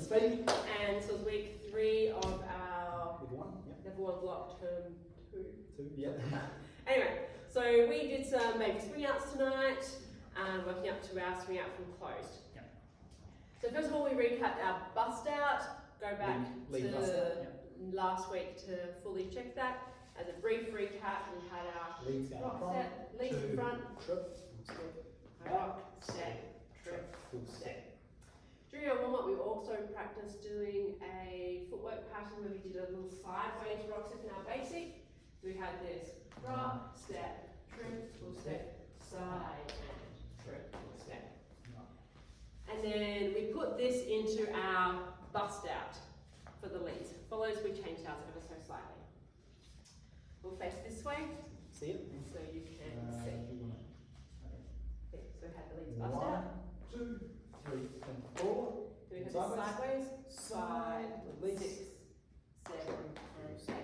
speed. And so it's week 3 of our Level 1, level 1 block term 2. 2, yeah. Anyway, so we did some baby swing outs tonight, working up to our swing out from closed. Yeah. So first of all, we recapped our bust out, go back lead to bust out, last week to fully check that. As a brief recap, we had our leads down rock front, step, leads in front, trip, rock, step, trip, full step. During our warm-up, we also practiced doing a footwork pattern where we did a little sideways rock step in our basic. So we had this rock, step, trip, full step, side, and trip, full step. And then we put this into our bust out for the leads. Follows, we changed ours ever so slightly. We'll face this way. See it? So you can see. Okay, so we had the leads bust 1, out. 2, 3, and 4. Then we have this sideways, side, leads. 6, 7, and 8.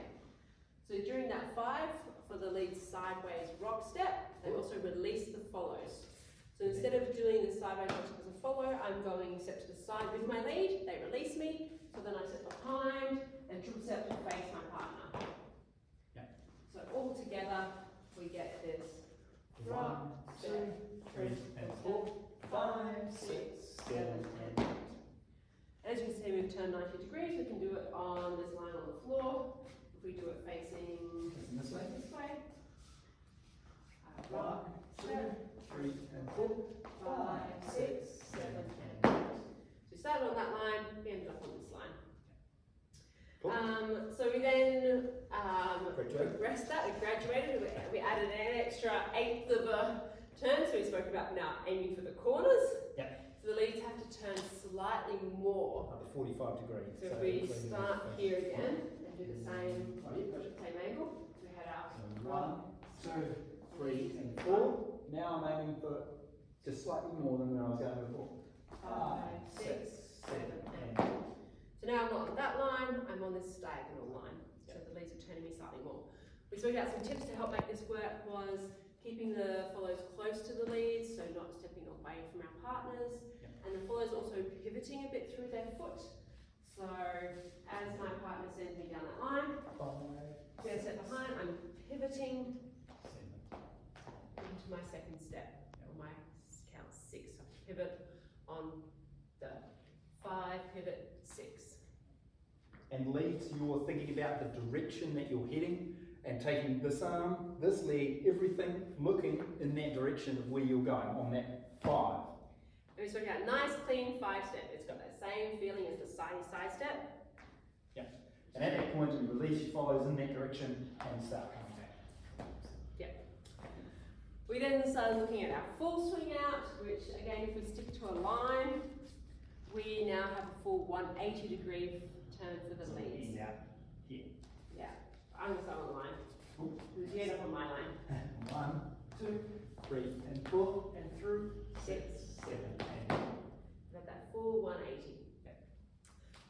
So during that 5, for the lead sideways rock step, they also release the follows. So instead of doing the sideways rock step as a follow, I'm going step to the side with my lead, they release me, so then I step behind and triple step to face my partner. Yeah. So all together, we get this 1, rock, 2, step, 3, trip, and step, 4, 5, 6, 7, 7, and 8. As you can see, we've turned 90 degrees. We can do it on this line on the floor. If we do it facing this way. Rock, 2, step, 3, and 4, 5, 6, 7, and 8. So we started on that line, we ended up on this line. So we then progressed that, we graduated, we added an extra 1/8 of a turn, so we spoke about now aiming for the corners. Yeah. So the leads have to turn slightly more. Up to 45 degrees. So if we start here again and do the same angle, we had our 1, 2, 3, and 4. Now I'm aiming for just slightly more than where I was going before. 5, 6, 7, and 8. So now I'm not on that line, I'm on this diagonal line. So the leads are turning me slightly more. We spoke about some tips to help make this work was keeping the follows close to the leads, so not stepping away from our partners. And the follows also pivoting a bit through their foot. So as my partner sends me down that line, I'm going to step behind, I'm pivoting into my second step, or my count 6. So I pivot on the 5, pivot 6. And leads, you're thinking about the direction that you're heading and taking this arm, this leg, everything looking in that direction of where you're going on that 5. And we spoke about nice clean 5 step. It's got that same feeling as the side step. Yeah. And at that point you release your follows in that direction and start coming back. Yeah. We then started looking at our full swing out, which again, if we stick to a line, we now have a full 180 degree turn for the leads. Yeah. Here. Yeah. I'm going to start on the line. You end up on my line. 1, 2, 3, and 4, and through 6, 7, and 8. Got that full 180.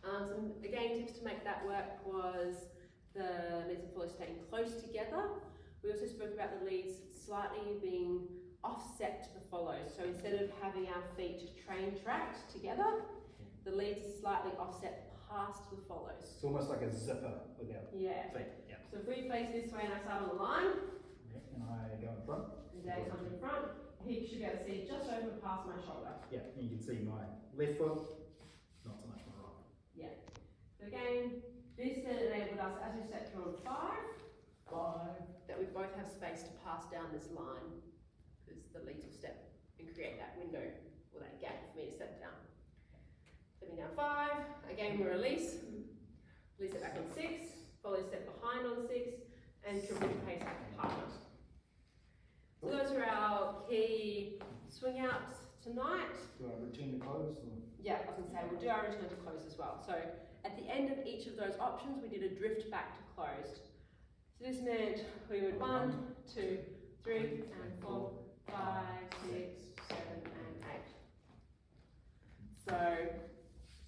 Some again tips to make that work was the leads and follows staying close together. We also spoke about the leads slightly being offset to the follows. So instead of having our feet train tracked together, the leads are slightly offset past the follows. It's almost like a zipper without feet. Yeah. So if we face this way and I start on the line, and I go in front. and Dave comes in front, he should be able to see just over past my shoulder. Yeah, and you can see my left foot, not so much my right. Yeah. So again, this then enabled us, as we step through on 5, that we both have space to pass down this line, because the leads will step and create that window, or that gap for me to step down. Stepping down 5, again we release it back on 6, follow step behind on 6, and triple pace back to partner. So those are our key swing outs tonight. Do I return to close? Or? Yeah, I was going to say, we'll do our return to close as well. So at the end of each of those options, we did a drift back to closed. So this meant we would 1, 2, 3, and 4, 5, 6, 7, and 8. So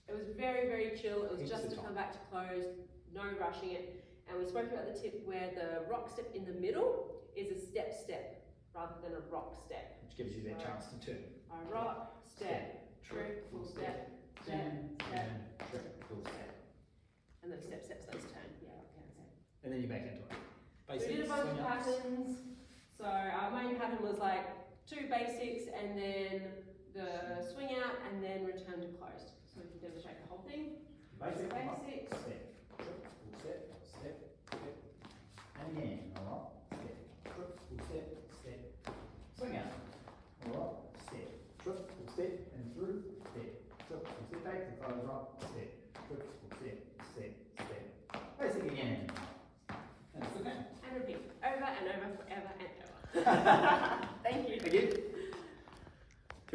it was very, very chill. It was just to come back to closed, no rushing it. And we spoke about the tip where the rock step in the middle is a step rather than a rock step. Which gives you that chance to turn. A rock, step, trip, full step, step, step, trip, patterns. So our main pattern was like 2 basics and then the swing out and then return to closed. So we can demonstrate the whole thing. Basic, Basics. step, trip, full step, step, step, and again, alright, step, trip, full step, step, swing out, alright, step, trip, full step, and through, step, trip, full step back to close right, step, trip, full step, step, step, basic again, and it's okay. And repeat over and over, forever and ever. Thank you. Again.